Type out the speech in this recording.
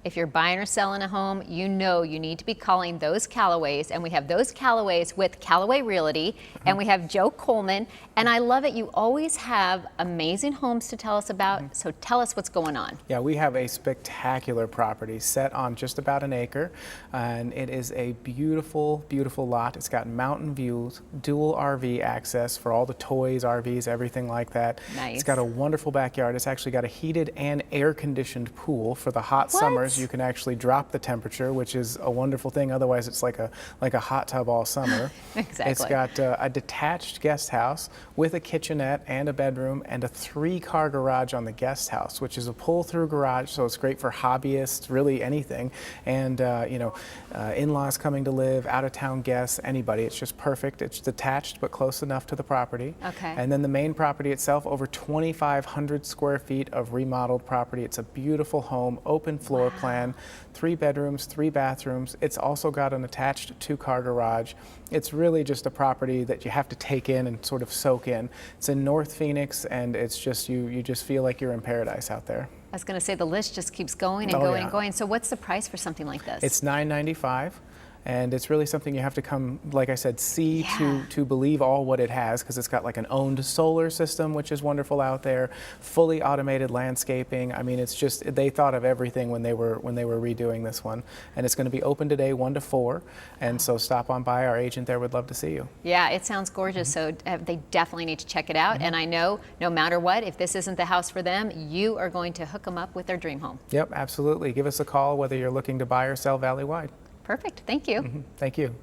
If you're buying or selling a home, you know you need to be calling those Callaways, and we have those Callaways with Callaway Realty, and we have Joe Coleman, and I love it. You always have amazing homes to tell us about, so tell us what's going on. Yeah, we have a spectacular property set on just about an acre, and it is a beautiful, beautiful lot. It's got mountain views, dual RV access for all the toys, RVs, everything like that. Nice. It's got a wonderful backyard. It's actually got a heated and air-conditioned pool for the hot summers. You can actually drop the temperature, which is a wonderful thing. Otherwise, it's like a hot tub all summer. Exactly. It's got a detached guest house with a kitchenette and a bedroom and a 3-car garage on the guest house, which is a pull-through garage, so it's great for hobbyists, really anything. And you know, in-laws coming to live, out-of-town guests, anybody. It's just perfect. It's detached but close enough to the property. Okay. And then the main property itself, over 2,500 square feet of remodeled property. It's a beautiful home, open floor plan, 3 bedrooms, 3 bathrooms. It's also got an attached 2-car garage. It's really just a property that you have to take in and sort of soak in. It's in North Phoenix, and it's just, you just feel like you're in paradise out there. I was going to say the list just keeps going and going and going. So what's the price for something like this? It's $995. And it's really something you have to come, like I said, see to believe all what it has, because it's got like an owned solar system, which is wonderful out there, fully automated landscaping. I mean, it's just, they thought of everything when they were redoing this one. And it's going to be open today 1 to 4. And so stop on by. Our agent there would love to see you. Yeah, it sounds gorgeous. So they definitely need to check it out. And I know no matter what, if this isn't the house for them, you are going to hook them up with their dream home. Yep, absolutely. Give us a call whether you're looking to buy or sell valley-wide. Perfect. Thank you. Thank you.